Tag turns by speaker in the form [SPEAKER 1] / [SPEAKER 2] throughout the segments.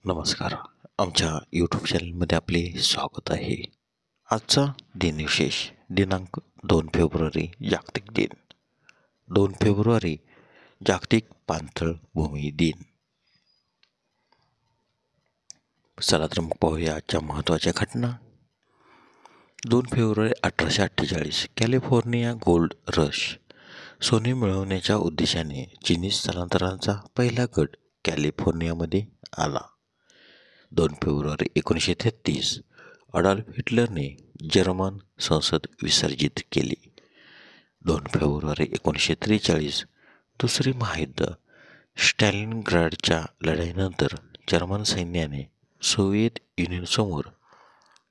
[SPEAKER 1] नमस्कार. आमच्या यूट्यूब चॅनलमध्ये आपले स्वागत आहे. आजचा दिनविशेष दिनांक 2 फेब्रुवारी जागतिक दिन. 2 फेब्रुवारी जागतिक पाणथळ भूमी दिन. चला तर मग पाहूया आजच्या महत्त्वाच्या घटना. 2 फेब्रुवारी 1848 कॅलिफोर्निया गोल्ड रश. सोने मिळवण्याच्या उद्देशाने चीनी स्थलांतरांचा पहिला गट कॅलिफोर्नियामध्ये आला. 2 फेब्रुवारी 1933 अडॉल्फ हिटलरने जर्मन संसद विसर्जित केली. 2 फेब्रुवारी 1943 दुसरे महायुद्ध. स्टॅलिनग्राडच्या लढाईनंतर जर्मन सैन्याने सोव्हिएत युनियनसमोर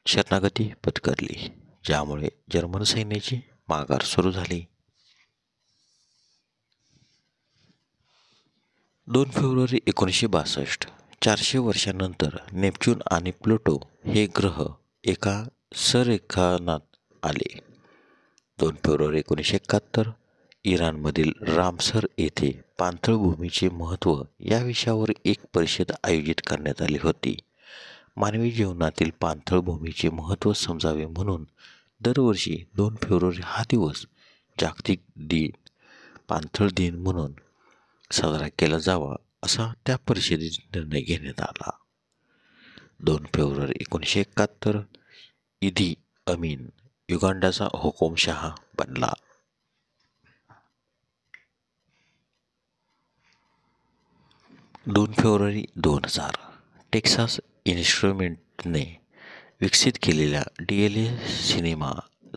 [SPEAKER 1] शरणागती पत्करली, ज्यामुळे जर्मन सैन्याची माघार सुरू झाली. 2 फेब्रुवारी 1962 400 वर्षांनंतर नेपच्यून आणि प्लुटो हे ग्रह एका संरेखनात आले. 2 फेब्रुवारी 1971 इराणमधील रामसर येथे पाणथळ भूमीचे महत्त्व या विषयावर एक परिषद आयोजित करण्यात आली होती. मानवी जीवनातील पाणथळ भूमीचे महत्त्व समजावे म्हणून दरवर्षी 2 फेब्रुवारी हा दिवस जागतिक पाणथळ दिन म्हणून साजरा केला जावा असा त्या परिषदेत निर्णय घेण्यात आला. 2 फेब्रुवारी 1971 इदी अमीन युगांडाचा हुकुमशहा बनला. 2 फेब्रुवारी 2000 टेक्सास इन्स्ट्रुमेंटने विकसित केलेल्या DLA सिनेमा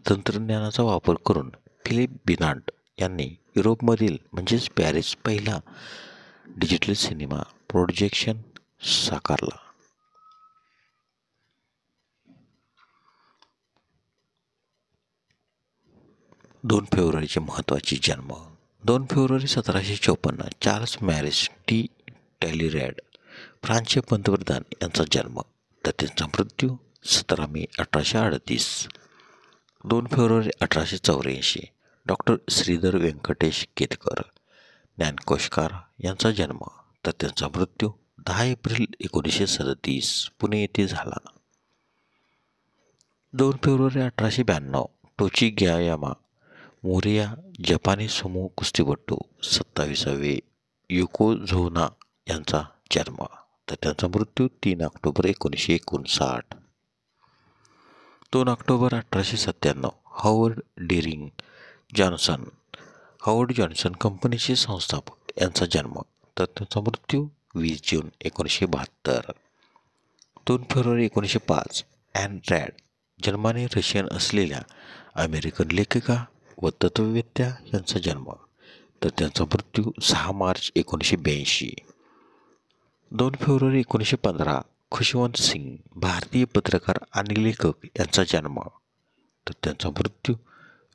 [SPEAKER 1] तंत्रज्ञानाचा वापर करून फिलिप बिनाट यांनी युरोपमधील म्हणजेच पॅरिस पहिला डिजिटल सिनेमा प्रोजेक्शन साकारला. 2 फेब्रुवारीचे महत्त्वाचे जन्म. 2 फेब्रुवारी 1754 चार्ल्स मॅरिस डी टॅलिरॅड फ्रान्सचे पंतप्रधान यांचा जन्म, तर त्यांचा मृत्यू 17 मे 1838. 2 फेब्रुवारी 1884 डॉक्टर श्रीधर व्यंकटेश केतकर ज्ञानकोशकार यांचा जन्म, तर त्यांचा मृत्यू 10 एप्रिल 1937 पुणे येथे झाला. 2 फेब्रुवारी 1892 टोची ग्यायामा मोरिया जपानी सुमो कुस्तीपटू 27वे योकोझोना यांचा जन्म, तर त्यांचा मृत्यू 3 October 1959. 2 October 1897 Howard Dering Johnson Howard Johnson कंपनीचे संस्थापक यांचा जन्म, तर त्यांचा मृत्यू 20 जून 1972. 2 फेब्रुवारी 1905 ॲन रॅड जर्मनी रशियन असलेल्या अमेरिकन लेखिका व तत्त्ववेत्त्या यांचा जन्म, तर त्यांचा मृत्यू 6 मार्च 1982. 2 फेब्रुवारी 1915 खुशवंत सिंग भारतीय पत्रकार आणि लेखक यांचा जन्म, तर त्यांचा मृत्यू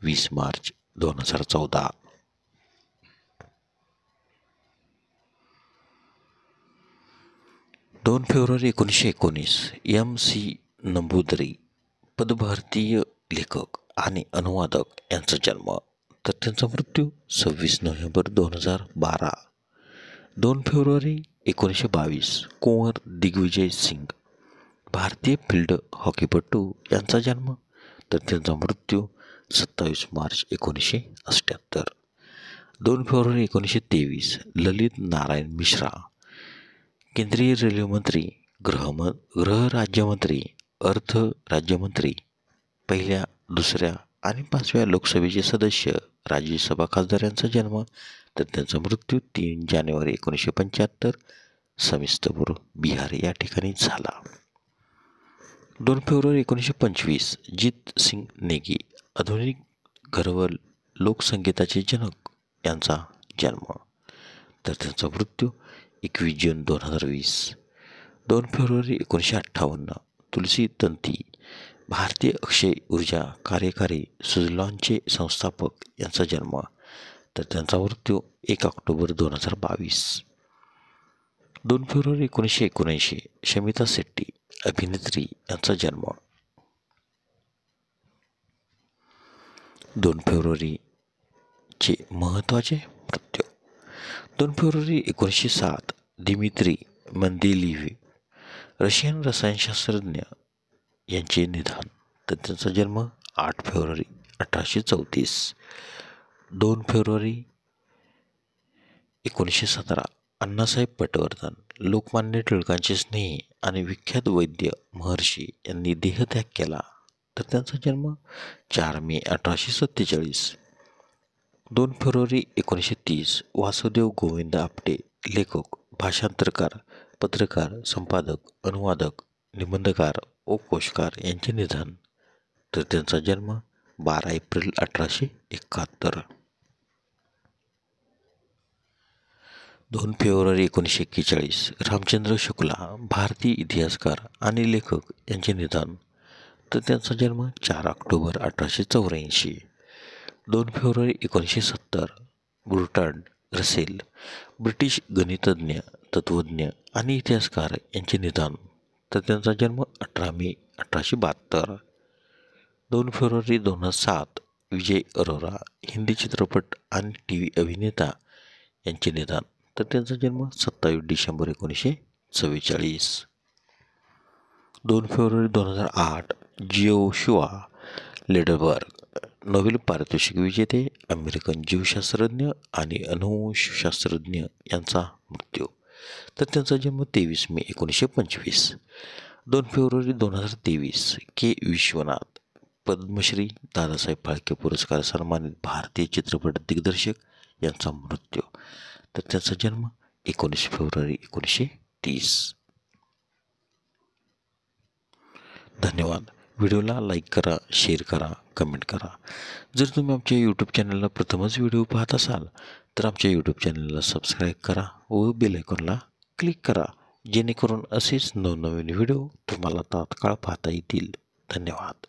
[SPEAKER 1] 20 मार्च 2014. 2 फेब्रुवारी 1919 MC नंबूदरी पदभारतीय लेखक आणि अनुवादक यांचा जन्म, तर त्यांचा मृत्यू 26 नोव्हेंबर 2012. 2 फेब्रुवारी 1922 कुंवर दिग्विजय सिंग भारतीय फील्ड हॉकीपटू यांचा जन्म, तर त्यांचा मृत्यू 27 मार्च 1978. 2 फेब्रुवारी 1923 ललित नारायण मिश्रा केंद्रीय रेल्वे मंत्री, गृह राज्यमंत्री, अर्थ राज्यमंत्री, पहिल्या, दुसऱ्या आणि 5व्या लोकसभेचे सदस्य, राज्यसभा खासदार यांचा जन्म, तर त्यांचा मृत्यू 3 जानेवारी 1975 समिस्तपूर बिहार या ठिकाणी झाला. 2 फेब्रुवारी 1925 जीत सिंग नेगी आधुनिक घरवल लोकसंगीताचे जनक यांचा जन्म, तर त्यांचा मृत्यू 21 जून 2020. 2 फेब्रुवारी 1958 तुलसी तंती भारतीय अक्षय ऊर्जा कार्यकारी सुझलॉनचे संस्थापक यांचा जन्म, तर त्यांचा मृत्यू 1 ऑक्टोबर 2022. 2 फेब्रुवारी 1979 शमिता शेट्टी अभिनेत्री यांचा जन्म. 2 फेब्रुवारीचे महत्त्वाचे मृत्यू. 2 फेब्रुवारी 1907 दिमित्री मेंदेलीव रशियन रसायनशास्त्रज्ञ यांचे निधन. तर त्यांचा जन्म 8 फेब्रुवारी 1834. 2 फेब्रुवारी 1917 अण्णासाहेब पटवर्धन. लोकमान्य टिळकांचे स्नेही आणि विख्यात वैद्य महर्षी यांनी देहत्याग केला. तर त्यांचा जन्म 4 मे 1847. 2 फेब्रुवारी 1930 वासुदेव गोविंद आपटे. लेखक, भाषांतरकार, पत्रकार, संपादक, अनुवादक, निबंधकार व कोशकार यांचे निधन. तर त्यांचा जन्म 12 एप्रिल 1871. 2 फेब्रुवारी 1941 रामचंद्र शुक्ला. भारतीय इतिहासकार आणि लेखक यांचे निधन. तर त्यांचा जन्म 4 October 1884. 2 February 1970 Bertrand Russell. British गणितज्ञ, तत्त्वज्ञ आणि इतिहासकार यांचे निधन. तर त्यांचा जन्म 18 मे 1872. 2 फेब्रुवारी 2007 विजय अरोरा. हिंदी चित्रपट आणि TV अभिनेता यांचे निधन. तर त्यांचा जन्म 27 December 1944. 2 February 2008 Joshua Lederberg. Nobel पारितोषिक विजेते, अमेरिकन जीवशास्त्रज्ञ आणि अनुवंशशास्त्रज्ञ यांचा मृत्यू. तर त्यांचा जन्म 23 मे 1925. 2 फेब्रुवारी 2023 के. विश्वनाथ. पद्मश्री, दादासाहेब फाळके पुरस्कार सन्मानित भारतीय चित्रपट दिग्दर्शक यांचा मृत्यू. तर त्यांचा जन्म 19 फेब्रुवारी 1930. धन्यवाद. व्हिडिओला लाईक करा, शेअर करा, कमेंट करा. जर तुम्ही आमच्या यूट्यूब चॅनलला प्रथमच व्हिडिओ पाहत असाल तर आमच्या यूट्यूब चॅनलला सबस्क्राईब करा व बेल आयकॉनला क्लिक करा, जेणेकरून असेच नवनवीन व्हिडिओ तुम्हाला तात्काळ पाहता येतील. धन्यवाद.